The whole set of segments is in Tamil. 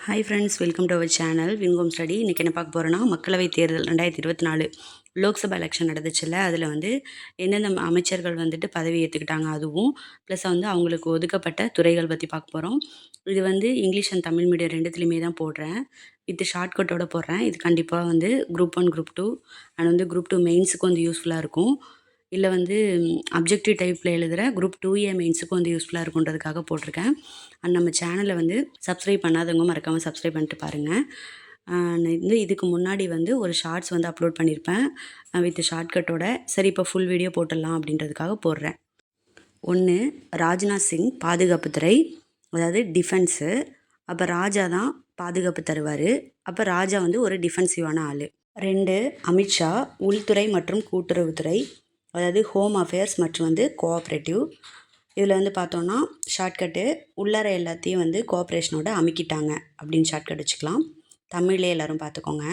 Hi friends, welcome to our channel Wincom study. இன்றைக்கி என்ன பார்க்க போகிறோன்னா, மக்களவைத் தேர்தல் 2024 லோக்சபா எலெக்ஷன் நடந்துச்சுல்ல, அதில் வந்து எந்தெந்த அமைச்சர்கள் வந்துட்டு பதவி ஏற்றுக்கிட்டாங்க, அதுவும் ப்ளஸ் வந்து அவங்களுக்கு ஒதுக்கப்பட்ட துறைகள் பற்றி பார்க்க போகிறோம். இது வந்து இங்கிலீஷ் அண்ட் தமிழ் மீடியம் ரெண்டுத்துலேயுமே தான் போடுறேன். வித் ஷார்ட்கட்டோட போடுறேன். இது கண்டிப்பாக வந்து குரூப் 1, குரூப் 2 அண்ட் வந்து குரூப் 2 மெயின்ஸுக்கும் வந்து யூஸ்ஃபுல்லாக இருக்கும். இல்லை வந்து அப்ஜெக்டிவ் டைப்பில் எழுதுகிற குரூப் 2A மெயின்ஸுக்கும் வந்து யூஸ்ஃபுல்லாக இருக்குன்றதுக்காக போட்டிருக்கேன். அண்ட் நம்ம சேனலை வந்து சப்ஸ்கிரைப் பண்ணாதவங்க மறக்காமல் சப்ஸ்கிரைப் பண்ணிட்டு பாருங்கள். நான் வந்து இதுக்கு முன்னாடி வந்து ஒரு ஷார்ட்ஸ் வந்து அப்லோட் பண்ணியிருப்பேன் வித் ஷார்ட்கட்டோட. சரி, இப்போ ஃபுல் வீடியோ போட்டுடலாம் அப்படின்றதுக்காக போடுறேன். 1, ராஜ்நாத் சிங் பாதுகாப்புத்துறை, அதாவது டிஃபென்ஸு. அப்போ ராஜா தான் பாதுகாப்பு தருவார். அப்போ ராஜா வந்து ஒரு டிஃபென்சிவான ஆள். 2, அமித்ஷா உள்துறை மற்றும் கூட்டுறவுத்துறை, அதாவது ஹோம் அஃபேர்ஸ் மற்றும் வந்து கோஆப்ரேட்டிவ். இதில் வந்து பார்த்தோன்னா ஷார்ட்கட்டு உள்ளார எல்லாத்தையும் வந்து கோஆப்ரேஷனோட அமுக்கிட்டாங்க அப்படின்னு ஷார்ட்கட் வச்சுக்கலாம். தமிழ்லே எல்லோரும் பார்த்துக்கோங்க.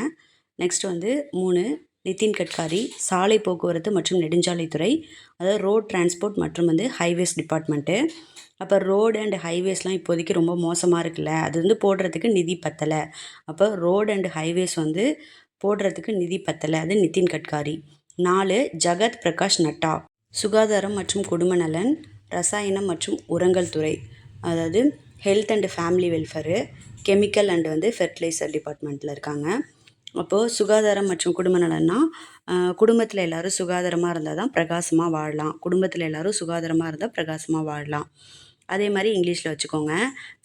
நெக்ஸ்ட் வந்து 3, நிதின் கட்காரி சாலை போக்குவரத்து மற்றும் நெடுஞ்சாலைத்துறை, அதாவது ரோட் டிரான்ஸ்போர்ட் மற்றும் வந்து ஹைவேஸ் டிபார்ட்மெண்ட்டு. அப்போ ரோடு அண்ட் ஹைவேஸ்லாம் இப்போதைக்கு ரொம்ப மோசமாக இருக்குல்ல, அது வந்து போடுறதுக்கு நிதி பத்தலை. அப்போ ரோடு அண்ட் ஹைவேஸ் வந்து போடுறதுக்கு நிதி பத்தலை, அது நிதின் கட்காரி. 4, ஜகத் பிரகாஷ் நட்டா சுகாதாரம் மற்றும் குடும்ப நலன், ரசாயனம் மற்றும் உரங்கள் துறை, அதாவது health and family welfare, chemical and வந்து ஃபெர்டிலைசர் டிபார்ட்மெண்ட்டில் இருக்காங்க. அப்போது சுகாதாரம் மற்றும் குடும்ப நலன்னா குடும்பத்தில் எல்லோரும் சுகாதாரமாக இருந்தால் தான் பிரகாசமாக வாழலாம். குடும்பத்தில் எல்லோரும் சுகாதாரமாக இருந்தால் பிரகாசமாக வாழலாம். அதே மாதிரி இங்கிலீஷில் வச்சுக்கோங்க.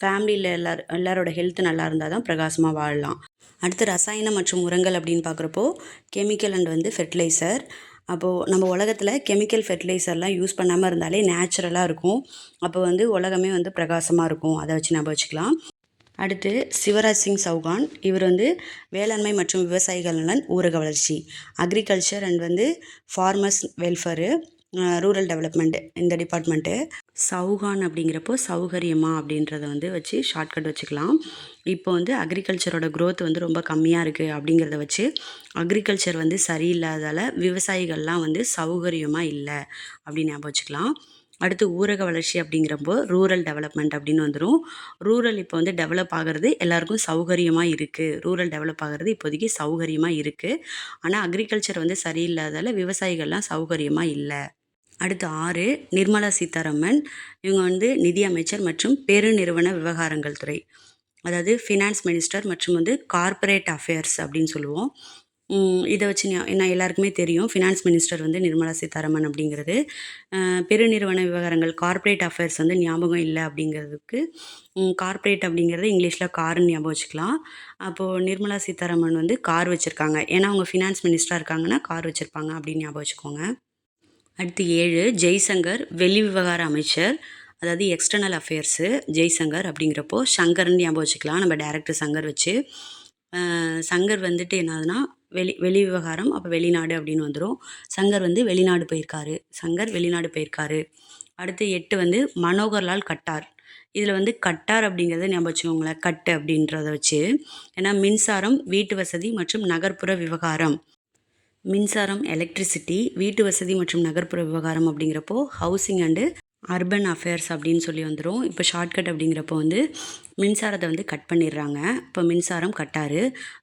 ஃபேமிலியில் எல்லாரோட ஹெல்த் நல்லா இருந்தால் தான் பிரகாசமாக வாழலாம். அடுத்து ரசாயனம் மற்றும் உரங்கள் அப்படின்னு பார்க்குறப்போ கெமிக்கல் அண்ட் வந்து ஃபெர்டிலைசர். அப்போது நம்ம உலகத்தில் கெமிக்கல் ஃபெர்டிலைசர்லாம் யூஸ் பண்ணாமல் இருந்தாலே நேச்சுரலாக இருக்கும். அப்போ வந்து உலகமே வந்து பிரகாசமாக இருக்கும். அதை வச்சு நம்ம வச்சுக்கலாம். அடுத்து சிவராஜ் சிங் சௌகான், இவர் வந்து வேளாண்மை மற்றும் விவசாயிகள் நலன், ஊரக வளர்ச்சி, அக்ரிகல்ச்சர் அண்ட் வந்து ஃபார்மர்ஸ் வெல்ஃபேரு, ரூரல் டெவலப்மெண்ட், இந்த டிபார்ட்மெண்ட்டு. சௌகான் அப்படிங்கிறப்போ சௌகரியமா அப்படின்றத வந்து வச்சு ஷார்ட்கட் வச்சுக்கலாம். இப்போ வந்து அக்ரிகல்ச்சரோட க்ரோத் வந்து ரொம்ப கம்மியாக இருக்குது அப்படிங்கிறத வச்சு அக்ரிகல்ச்சர் வந்து சரியில்லாதால் விவசாயிகள்லாம் வந்து சௌகரியமாக இல்லை அப்படின்னு ஞாபகம் வச்சுக்கலாம். அடுத்து ஊரக வளர்ச்சி அப்படிங்கிறப்போ ரூரல் டெவலப்மெண்ட் அப்படின்னு வந்துடும். ரூரல் இப்போ வந்து டெவலப் ஆகிறது எல்லாருக்கும் சௌகரியமாக இருக்குது. ரூரல் டெவலப் ஆகிறது இப்போதைக்கு சௌகரியமாக இருக்குது. ஆனால் அக்ரிகல்ச்சர் வந்து சரியில்லாதால் விவசாயிகள்லாம் சௌகரியமாக இல்லை. அடுத்து 6, நிர்மலா சீதாராமன், இவங்க வந்து நிதி அமைச்சர் மற்றும் பெருநிறுவன விவகாரங்கள் துறை, அதாவது ஃபினான்ஸ் மினிஸ்டர் மற்றும் வந்து கார்ப்பரேட் அஃபேர்ஸ் அப்படின்னு சொல்லுவோம். இதை வச்சு நான் எல்லாருக்குமே தெரியும் ஃபினான்ஸ் மினிஸ்டர் வந்து நிர்மலா சீதாராமன் அப்படிங்கிறது. பெருநிறுவன விவகாரங்கள் கார்ப்பரேட் அஃபேர்ஸ் வந்து ஞாபகம் இல்லை அப்படிங்கிறதுக்கு கார்ப்பரேட் அப்படிங்கிறது இங்கிலீஷில் கார்னு ஞாபகம் வச்சுக்கலாம். அப்போது நிர்மலா சீதாராமன் வந்து கார் வச்சுருக்காங்க, ஏன்னா அவங்க ஃபினான்ஸ் மினிஸ்டராக இருக்காங்கன்னா கார் வச்சுருப்பாங்க அப்படின்னு ஞாபகம் வச்சுக்கோங்க. அடுத்து 7, ஜெய்சங்கர் வெளி விவகார அமைச்சர், அதாவது எக்ஸ்டர்னல் அஃபேர்ஸு. ஜெய்சங்கர் அப்படிங்கிறப்போ சங்கர்னு ஞாபகம் வச்சுக்கலாம், நம்ம டேரக்டர் சங்கர் வச்சு. சங்கர் வந்துட்டு என்னதுன்னா வெளி விவகாரம், அப்போ வெளிநாடு அப்படின்னு வந்துடும். சங்கர் வந்து வெளிநாடு போயிருக்காரு, சங்கர் வெளிநாடு போயிருக்காரு. அடுத்து 8 வந்து மனோகர்லால் கட்டார். இதில் வந்து கட்டார் அப்படிங்கிறத ஞாபகம் வச்சுக்கோங்களேன், கட்டு அப்படின்றத வச்சு. ஏன்னா மின்சாரம், வீட்டு வசதி மற்றும் நகர்ப்புற விவகாரம். மின்சாரம் எலக்ட்ரிசிட்டி, வீட்டு வசதி மற்றும் நகர்ப்புற விவகாரம் அப்படிங்கிறப்போ ஹவுசிங் அண்டு அர்பன் அஃபேர்ஸ் அப்படின்னு சொல்லி வந்துடும். இப்போ ஷார்ட்கட் அப்படிங்கிறப்போ வந்து மின்சாரத்தை வந்து கட் பண்ணிடுறாங்க. இப்போ மின்சாரம் கட்டாரு.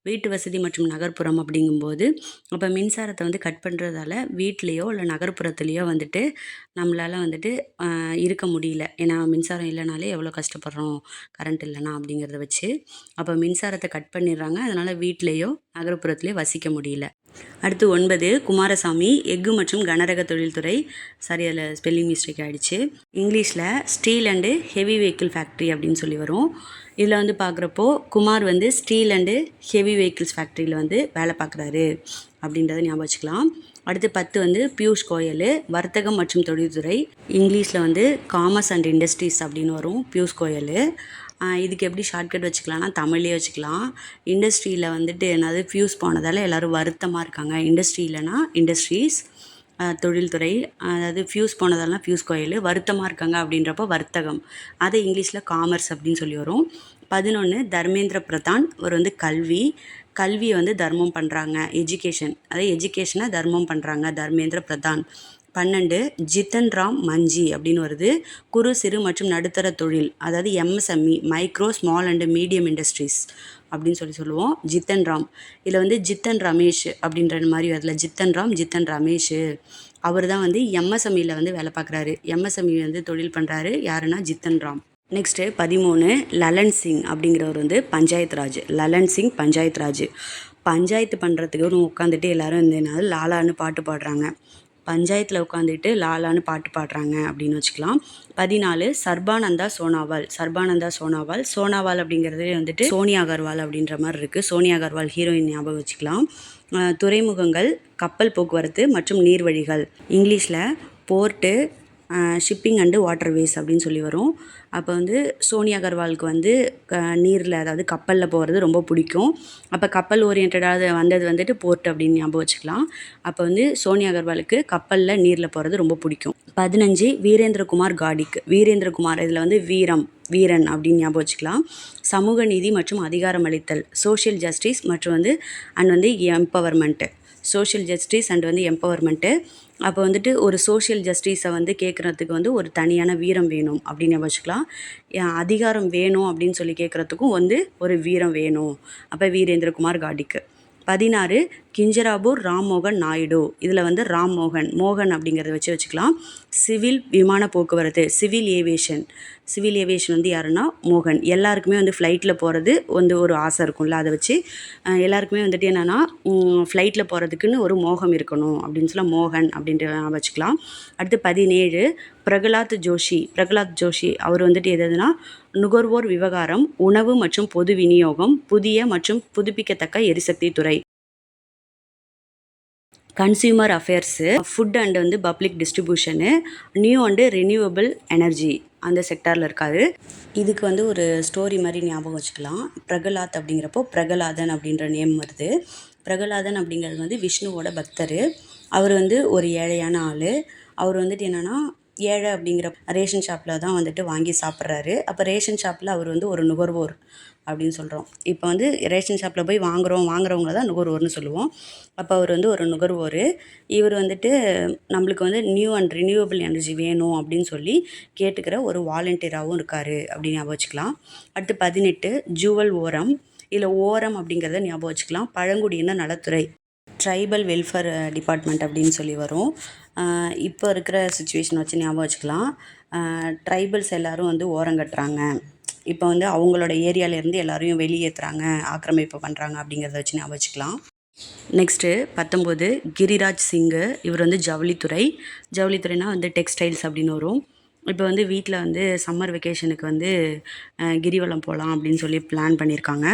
வீட்டு வசதி மற்றும் நகர்ப்புறம் அப்படிங்கும்போது அப்போ மின்சாரத்தை வந்து கட் பண்ணுறதால வீட்லேயோ இல்லை நகர்ப்புறத்துலேயோ வந்துட்டு நம்மளால் வந்துட்டு இருக்க முடியல. ஏன்னா மின்சாரம் இல்லைனாலே எவ்வளோ கஷ்டப்படுறோம் கரண்ட் இல்லைனா அப்படிங்கிறத வச்சு. அப்போ மின்சாரத்தை கட் பண்ணிடுறாங்க, அதனால் வீட்லேயோ நகர்ப்புறத்துலேயோ வசிக்க முடியல. அடுத்து 9, குமாரசாமி எஃகு மற்றும் கனரக தொழில்துறை. சாரி, அதில் ஸ்பெல்லிங் மிஸ்டேக் ஆகிடுச்சு. இங்கிலீஷில் steel and heavy vehicle factory அப்படின்னு சொல்லி வரும். இதில் வந்து பார்க்குறப்போ குமார் வந்து ஸ்டீல் அண்டு ஹெவி வெஹிக்கிள்ஸ் ஃபேக்ட்ரியில் வந்து வேலை பார்க்குறாரு அப்படின்றத ஞாபகம் வச்சுக்கலாம். அடுத்து 10 வந்து பியூஷ் கோயல் வர்த்தகம் மற்றும் தொழில்துறை. இங்கிலீஷில் வந்து காமர்ஸ் அண்ட் இண்டஸ்ட்ரீஸ் அப்படின்னு வரும் பியூஷ் கோயல். இதுக்கு எப்படி ஷார்ட்கட் வச்சுக்கலாம்னா தமிழ்லேயே வச்சுக்கலாம். இண்டஸ்ட்ரியில் வந்துட்டு என்னது ஃபியூஸ் போனதால் எல்லோரும் வருத்தமாக இருக்காங்க. இண்டஸ்ட்ரியிலனா இண்டஸ்ட்ரீஸ், தொழில்துறை, அதாவது ஃபியூஸ் போனதாலாம் ஃபியூஸ் கோயில், வருத்தமாக இருக்காங்க அப்படின்றப்போ வர்த்தகம், அது இங்கிலீஷில் காமர்ஸ் அப்படின்னு சொல்லி வரும். 11, தர்மேந்திர பிரதான், அவர் வந்து கல்வியை வந்து தர்மம் பண்ணுறாங்க, எஜுகேஷன், அதாவது எஜுகேஷனை தர்மம் பண்ணுறாங்க தர்மேந்திர பிரதான். 12 ஜித்தன் ராம் மஞ்சி அப்படின்னு வருது. குறு சிறு மற்றும் நடுத்தர தொழில், அதாவது MSME, micro small and medium industries அப்படின்னு சொல்லுவோம். ஜித்தன் ராம், இதில் வந்து ஜித்தன் ரமேஷ் அப்படின்ற மாதிரி அதில் ஜித்தன் ராம், ஜித்தன் ரமேஷ், அவர் தான் வந்து எம்எஸ்எம்இயில் வந்து வேலை பார்க்குறாரு. எம்எஸ்எம்இ வந்து தொழில் பண்ணுறாரு. யாருன்னா ஜித்தன் ராம். நெக்ஸ்ட்டு 13 லலன் சிங் அப்படிங்கிறவர் வந்து பஞ்சாயத்து ராஜ். லலன் சிங் பஞ்சாயத்து ராஜ். பஞ்சாயத்து பண்ணுறதுக்கு உட்காந்துட்டு எல்லோரும் வந்து லாலான்னு பாட்டு பாடுறாங்க. பஞ்சாயத்தில் உட்காந்துட்டு லாலான்னு பாட்டு பாடுறாங்க அப்படின்னு வச்சுக்கலாம். 14 சர்பானந்தா சோனாவால். சர்பானந்தா சோனாவால். சோனாவால் அப்படிங்கிறது வந்துட்டு சோனியா அகர்வால் அப்படின்ற மாதிரி இருக்குது. சோனியா அகர்வால் ஹீரோயின் ஞாபகம் வச்சுக்கலாம். துறைமுகங்கள், கப்பல் போக்குவரத்து மற்றும் நீர்வழிகள், இங்கிலீஷில் போர்ட்டு, ஷிப்பிங் அண்டு வாட்டர்வேஸ் அப்படின்னு சொல்லி வரும். அப்போ வந்து சோனியா அகர்வாலுக்கு வந்து நீரில், அதாவது கப்பலில் போகிறது ரொம்ப பிடிக்கும். அப்போ கப்பல் ஓரியன்டாக வந்தது வந்துட்டு போர்ட் அப்படின்னு ஞாபகம் வச்சுக்கலாம். அப்போ வந்து சோனியா அகர்வாலுக்கு கப்பலில் நீரில் போகிறது ரொம்ப பிடிக்கும். 15 வீரேந்திரகுமார் காடிக். வீரேந்திரகுமார், இதில் வந்து வீரன் அப்படின்னு ஞாபகம் வச்சுக்கலாம். சமூக நீதி மற்றும் அதிகாரமளித்தல், சோஷியல் ஜஸ்டிஸ் மற்றும் வந்து எம்பவர்மெண்ட்டு. சோஷியல் ஜஸ்டிஸ் அண்ட் வந்து எம்பவர்மெண்ட்டு. அப்போ வந்துட்டு ஒரு சோஷியல் ஜஸ்டிஸை வந்து கேட்குறதுக்கு வந்து ஒரு தனியான வீரம் வேணும் அப்படின்னு வச்சுக்கலாம். அதிகாரம் வேணும் அப்படின்னு சொல்லி கேட்குறதுக்கும் வந்து ஒரு வீரம் வேணும். அப்போ வீரேந்திரகுமார் காடிக்கு. 16 கிஞ்சராபூர் ராம்மோகன் நாயுடு. இதில் வந்து மோகன் அப்படிங்கிறத வச்சுக்கலாம். சிவில் விமான போக்குவரத்து, சிவில் ஏவியேஷன். சிவில் ஏவியேஷன் வந்து யாருன்னா மோகன். எல்லாருக்குமே வந்து ஃப்ளைட்டில் போகிறது வந்து ஒரு ஆசை இருக்கும்ல, அதை வச்சு எல்லாருக்குமே வந்துட்டு என்னென்னா ஃப்ளைட்டில் போகிறதுக்குன்னு ஒரு மோகம் இருக்கணும் அப்படின்னு சொல்ல மோகன் அப்படின்ற வச்சுக்கலாம். அடுத்து 17 பிரகலாத் ஜோஷி. அவர் வந்துட்டு எதுனா நுகர்வோர் விவகாரம், உணவு மற்றும் பொது விநியோகம், புதிய மற்றும் புதுப்பிக்கத்தக்க எரிசக்தி துறை. கன்சியூமர் அஃபேர்ஸு, ஃபுட் அண்ட் வந்து public distribution, new and renewable energy அந்த செக்டாரில் இருக்காரு. இதுக்கு வந்து ஒரு ஸ்டோரி மாதிரி ஞாபகம் வச்சுக்கலாம். பிரகலாத் அப்படிங்கிறப்போ பிரகலாதன் அப்படின்ற நேம் வருது. பிரகலாதன் அப்படிங்கிறது வந்து விஷ்ணுவோட பக்தர். அவர் வந்து ஒரு ஏழையான ஆள். அவர் வந்துட்டு என்னென்னா ஏழை அப்படிங்கிற ரேஷன் ஷாப்பில் தான் வந்துட்டு வாங்கி சாப்பிட்றாரு. அப்போ ரேஷன் ஷாப்பில் அவர் வந்து ஒரு நுகர்வோர் அப்படின்னு சொல்கிறோம். இப்போ வந்து ரேஷன் ஷாப்பில் போய் வாங்குறவங்கள தான் நுகர்வோர்னு சொல்லுவோம். அப்போ அவர் வந்து ஒரு நுகர்வோர். இவர் வந்துட்டு நம்மளுக்கு வந்து நியூ அண்ட் ரினியூவபிள் எனர்ஜி வேணும் அப்படின்னு சொல்லி கேட்டுக்கிற ஒரு வாலண்டியராகவும் இருக்கார் அப்படின்னு ஞாபகம் வச்சுக்கலாம். அடுத்து 18 ஜூவல் ஓரம். இதில் ஓரம் அப்படிங்கிறத ஞாபகம் வச்சுக்கலாம். பழங்குடியின நலத்துறை, ட்ரைபல் வெல்ஃபேர் டிபார்ட்மெண்ட் அப்படின்னு சொல்லி வரும். இப்போ இருக்கிற சுச்சுவேஷன் வச்சு ஞாபகம் வச்சுக்கலாம். ட்ரைபல்ஸ் எல்லோரும் வந்து ஓரம் கட்டுறாங்க. இப்போ வந்து அவங்களோட ஏரியாவிலேருந்து எல்லாரையும் வெளியேற்றுறாங்க, ஆக்கிரமிப்பு பண்ணுறாங்க அப்படிங்கிறத வச்சு ஞாபகம் வச்சுக்கலாம். நெக்ஸ்ட்டு 19 கிரிராஜ் சிங்கு. இவர் வந்து ஜவுளித்துறைனா வந்து டெக்ஸ்டைல்ஸ் அப்படின்னு வரும். இப்போ வந்து வீட்டில் வந்து சம்மர் வெக்கேஷனுக்கு வந்து கிரிவலம் போகலாம் அப்படின்னு சொல்லி பிளான் பண்ணியிருக்காங்க.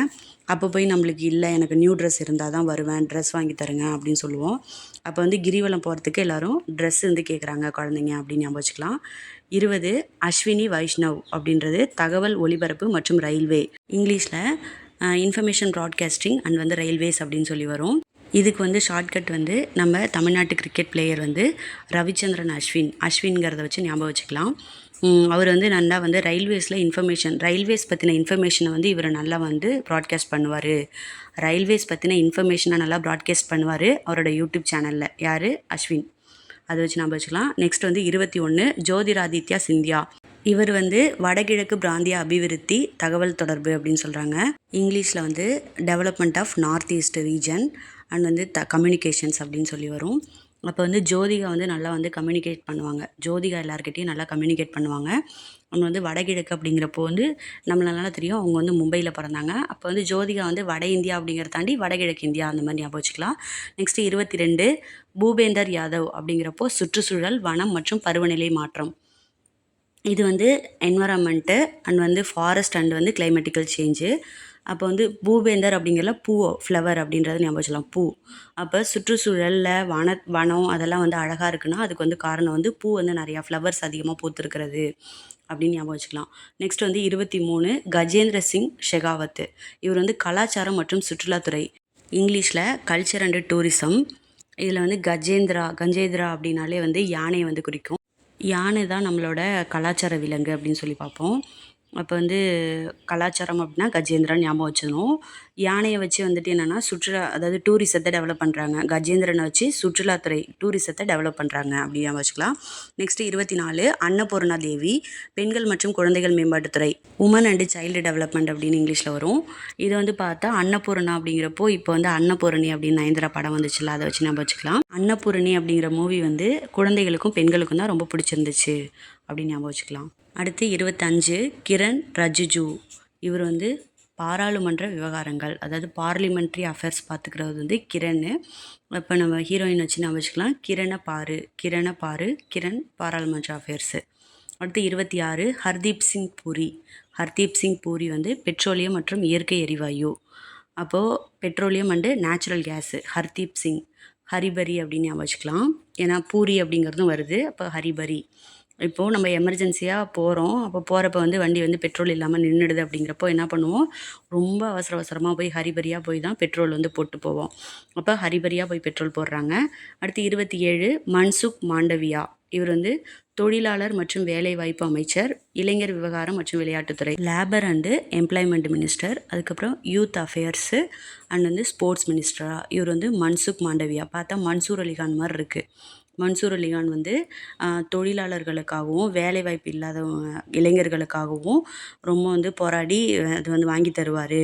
அப்போ போய் நம்மளுக்கு இல்லை, எனக்கு நியூ ட்ரெஸ் இருந்தால் தான் வருவேன், ட்ரெஸ் வாங்கி தருங்க அப்படின்னு சொல்லுவோம். அப்போ வந்து கிரிவலம் போகிறதுக்கு எல்லோரும் ட்ரெஸ் வந்து கேட்குறாங்க குழந்தைங்க அப்படின்னு ஞாபகம் வச்சுக்கலாம். 20 அஸ்வினி வைஷ்ணவ் அப்படின்றது தகவல் ஒலிபரப்பு மற்றும் ரயில்வே, இங்கிலீஷில் இன்ஃபர்மேஷன் ப்ராட்காஸ்டிங் அண்ட் வந்து ரயில்வேஸ் அப்படின்னு சொல்லி வரும். இதுக்கு வந்து ஷார்ட்கட் வந்து நம்ம தமிழ்நாட்டு கிரிக்கெட் பிளேயர் வந்து ரவிச்சந்திரன் அஸ்வின்கிறத வச்சு ஞாபகம் வச்சுக்கலாம். அவர் வந்து நல்லா வந்து ரயில்வேஸ் பற்றின இன்ஃபர்மேஷனை வந்து இவர் நல்லா வந்து ப்ராட்காஸ்ட் பண்ணுவார். ரயில்வேஸ் பற்றின இன்ஃபர்மேஷனை நல்லா ப்ராட்காஸ்ட் பண்ணுவார் அவரோட யூடியூப் சேனலில். யார்? அஸ்வின். அதை வச்சு ஞாபகம் வச்சுக்கலாம். நெக்ஸ்ட் வந்து 21 ஜோதிராதித்யா சிந்தியா. இவர் வந்து வடகிழக்கு பிராந்திய அபிவிருத்தி தகவல் தொடர்பு அப்படின்னு சொல்கிறாங்க. இங்கிலீஷில் வந்து development of north east region and வந்து கம்யூனிகேஷன்ஸ் அப்படின்னு சொல்லி வரும். அப்போ வந்து ஜோதிகா வந்து நல்லா வந்து கம்யூனிகேட் பண்ணுவாங்க. ஜோதிகா எல்லாருக்கிட்டையும் நல்லா கம்யூனிகேட் பண்ணுவாங்க. அவங்க வந்து வடகிழக்கு அப்படிங்கிறப்போ வந்து நம்மளால தெரியும் அவங்க வந்து மும்பையில் பிறந்தாங்க. அப்போ வந்து ஜோதிகா வந்து வட இந்தியா அப்படிங்கிறத தாண்டி வடகிழக்கு இந்தியா அந்த மாதிரி ஞாபகம் வச்சுக்கலாம். நெக்ஸ்ட்டு 22 பூபேந்தர் யாதவ் அப்படிங்கிறப்போ சுற்றுச்சூழல், வனம் மற்றும் பருவநிலை மாற்றம். இது வந்து என்வரான்மெண்ட்டு அண்ட் வந்து ஃபாரஸ்ட் அண்ட் வந்து கிளைமேட்டிக்கல் சேஞ்சு. அப்போ வந்து பூபேந்தர் அப்படிங்கிற ஃப்ளவர் அப்படின்றத ஞாபகம் வச்சுக்கலாம், பூ. அப்போ சுற்றுச்சூழலில் வனம் அதெல்லாம் வந்து அழகாக இருக்குன்னா அதுக்கு வந்து காரணம் வந்து பூ வந்து நிறையா ஃப்ளவர்ஸ் அதிகமாக பூத்துருக்கிறது அப்படின்னு ஞாபகம் வச்சுக்கலாம். நெக்ஸ்ட் வந்து 23 கஜேந்திர சிங் ஷெகாவத். இவர் வந்து கலாச்சாரம் மற்றும் சுற்றுலாத்துறை, இங்கிலீஷில் கல்ச்சர் அண்டு டூரிசம். இதில் வந்து கஜேந்திரா அப்படின்னாலே வந்து யானையை வந்து குறிக்கும். யானை தான் நம்மளோட கலாச்சார விலங்கு அப்படின்னு சொல்லி பார்ப்போம். அப்போ வந்து கலாச்சாரம் அப்படின்னா கஜேந்திரன் ஞாபகம் வச்சுக்கணும். யானையை வச்சு வந்துட்டு என்னென்னா சுற்றுலா அதாவது டூரிசத்தை டெவலப் பண்ணுறாங்க. கஜேந்திரனை வச்சு சுற்றுலாத்துறை டூரிசத்தை டெவலப் பண்ணுறாங்க அப்படி ஞாபகம் வச்சுக்கலாம். நெக்ஸ்ட்டு 24 அன்னபூர்ணா தேவி பெண்கள் மற்றும் குழந்தைகள் மேம்பாட்டுத்துறை உமன் அண்ட் சைல்டு டெவலப்மெண்ட் அப்படின்னு இங்கிலீஷில் வரும். இது வந்து பார்த்தா அன்னபூர்ணா அப்படிங்கிறப்போ இப்போ வந்து அன்னபூரணி அப்படின்னு நயன்தாரா படம் வந்துச்சுல்ல, அதை வச்சு ஞாபகம் வச்சுக்கலாம். அன்னபூரணி அப்படிங்கிற மூவி வந்து குழந்தைகளுக்கும் பெண்களுக்கும் தான் ரொம்ப பிடிச்சிருந்துச்சு அப்படின்னு ஞாபகம் வச்சுக்கலாம். அடுத்து 25 கிரண் ரிஜிஜு. இவர் வந்து பாராளுமன்ற விவகாரங்கள் அதாவது பார்லிமெண்ட்ரி அஃபேர்ஸ் பார்த்துக்கிறது வந்து கிரண். இப்போ நம்ம ஹீரோயின் வச்சு ஞாபகம் வச்சுக்கலாம். கிரணை பாரு கிரண் பாராளுமன்ற அஃபேர்ஸு. அடுத்து 26 ஹர்தீப் சிங் பூரி வந்து பெட்ரோலியம் மற்றும் இயற்கை எரிவாயு. அப்போது petroleum and natural case Hardeep Singh. Hurry burry அப்படின்னு ஞாபகம் வச்சுக்கலாம். ஏன்னா பூரி அப்படிங்கிறதும் வருது. அப்போ ஹரிபரி. இப்போது நம்ம எமர்ஜென்சியாக போகிறோம். அப்போ போகிறப்ப வந்து வண்டி வந்து பெட்ரோல் இல்லாமல் நின்றுடுது அப்படிங்கிறப்போ என்ன பண்ணுவோம், ரொம்ப அவசரமாக போய் ஹரிபரியாக போய் தான் பெட்ரோல் வந்து போட்டு போவோம். அப்போ ஹரிபரியாக போய் பெட்ரோல் போடுறாங்க. அடுத்து 27 மன்சுக் மாண்டவியா. இவர் வந்து தொழிலாளர் மற்றும் வேலைவாய்ப்பு அமைச்சர், இளைஞர் விவகாரம் மற்றும் விளையாட்டுத்துறை, லேபர் அண்டு எம்ப்ளாய்மெண்ட் மினிஸ்டர், அதுக்கப்புறம் யூத் அஃபேர்ஸு அண்ட் வந்து ஸ்போர்ட்ஸ் மினிஸ்டரா இவர் வந்து மன்சுக் மாண்டவியா. பார்த்தா மன்சூர் அலிகான் மாதிரி இருக்குது. மன்சூர் அலிகான் வந்து தொழிலாளர்களுக்காகவும் வேலைவாய்ப்பு இல்லாதவங்க இளைஞர்களுக்காகவும் ரொம்ப வந்து போராடி அது வந்து வாங்கி தருவார்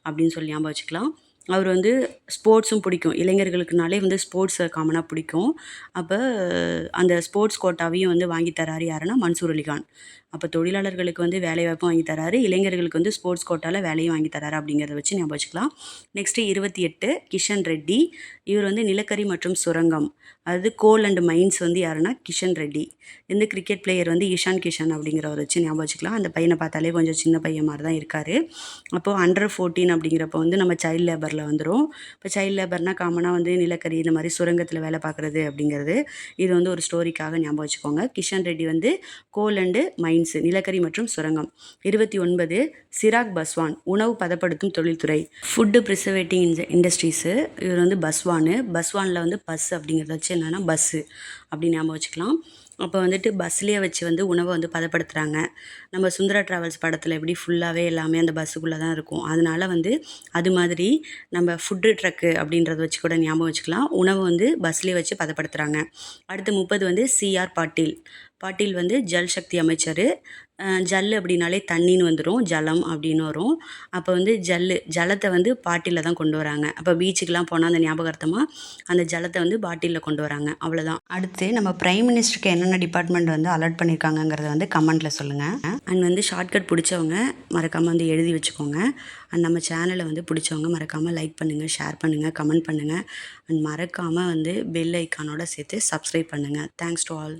அப்படின்னு சொல்லி ஞாபகம் வச்சுக்கலாம். அவர் வந்து ஸ்போர்ட்ஸும் பிடிக்கும். இளைஞர்களுக்குனாலே வந்து ஸ்போர்ட்ஸை காமனாக பிடிக்கும். அப்போ அந்த ஸ்போர்ட்ஸ் கோட்டாவையும் வந்து வாங்கி தராரு யாருன்னா மன்சூர் அலிகான். அப்போ தொழிலாளர்களுக்கு வந்து வேலைவாய்ப்பும் வாங்கி தராரு, இளைஞர்களுக்கு வந்து ஸ்போர்ட்ஸ் கோட்டாவில் வேலையும் வாங்கி தராரு அப்படிங்கிறத வச்சு ஞாபகம் வச்சுக்கலாம். நெக்ஸ்ட்டு 28 கிஷன் ரெட்டி. இவர் வந்து நிலக்கரி மற்றும் சுரங்கம் அதாவது கோல் அண்ட் மைன்ஸ் வந்து யாருன்னா கிஷன் ரெட்டி. இந்த கிரிக்கெட் பிளேயர் வந்து இஷான் கிஷன் அப்படிங்கிறவரை வச்சு ஞாபகம் வச்சுக்கலாம். அந்த பையனை பார்த்தாலே கொஞ்சம் சின்ன பையன் மாதிரி தான் இருக்கார். அப்போது அண்டர் 14 அப்படிங்கிறப்ப வந்து நம்ம சைல்டு லேபரில் வந்துடும். இப்போ சைல்டு லேபர்னால் காமனாக வந்து நிலக்கரி இந்த மாதிரி சுரங்கத்தில் வேலை பார்க்குறது அப்படிங்கிறது. இது வந்து ஒரு ஸ்டோரிக்காக ஞாபகம் வச்சுக்கோங்க. கிஷன் ரெட்டி வந்து கோல் அண்டு மைன்ஸு நிலக்கரி மற்றும் சுரங்கம். 29 சிராக் பஸ்வான் உணவு பதப்படுத்தும் தொழில்துறை ஃபுட்டு ப்ரிசர்வேட்டிங் இண்டஸ்ட்ரீஸு. இவர் வந்து பஸ்வானில் வந்து பஸ் அப்படிங்கிறத வச்சு என்னென்னா பஸ்ஸு அப்படின்னு ஞாபகம் வச்சுக்கலாம். அப்போ வந்துட்டு பஸ்லேயே வச்சு வந்து உணவை வந்து பதப்படுத்துகிறாங்க. நம்ம சுந்தரா ட்ராவல்ஸ் படத்தில் எப்படி ஃபுல்லாகவே எல்லாமே அந்த பஸ்ஸுக்குள்ளே தான் இருக்கும். அதனால் வந்து அது மாதிரி நம்ம ஃபுட்டு ட்ரக்கு அப்படின்றத வச்சு கூட ஞாபகம் வச்சுக்கலாம். உணவை வந்து பஸ்லேயே வச்சு பதப்படுத்துகிறாங்க. அடுத்து 30 வந்து சிஆர் பாட்டீல் வந்து ஜல் சக்தி அமைச்சர். ஜல் அப்படின்னாலே தண்ணின்னு வந்துடும், ஜலம் அப்படின்னு வரும். அப்போ வந்து ஜலத்தை வந்து பாட்டிலில் தான் கொண்டு வராங்க. அப்போ பீச்சுக்கெலாம் போனால் அந்த ஞாபகார்த்தமாக அந்த ஜலத்தை வந்து பாட்டிலில் கொண்டு வராங்க. அவ்வளோதான். அடுத்து நம்ம பிரைம் மினிஸ்டருக்கு என்னென்ன டிபார்ட்மெண்ட் வந்து அலர்ட் பண்ணியிருக்காங்கங்கிறத வந்து கமெண்ட்டில் சொல்லுங்கள். அண்ட் வந்து ஷார்ட்கட் பிடிச்சவங்க மறக்காமல் வந்து எழுதி வச்சுக்கோங்க. அண்ட் நம்ம சேனலை வந்து பிடிச்சவங்க மறக்காமல் லைக் பண்ணுங்கள், ஷேர் பண்ணுங்கள், கமெண்ட் பண்ணுங்கள். அண்ட் மறக்காமல் வந்து பெல் ஐக்கானோட சேர்த்து சப்ஸ்கிரைப் பண்ணுங்கள். Thanks to all.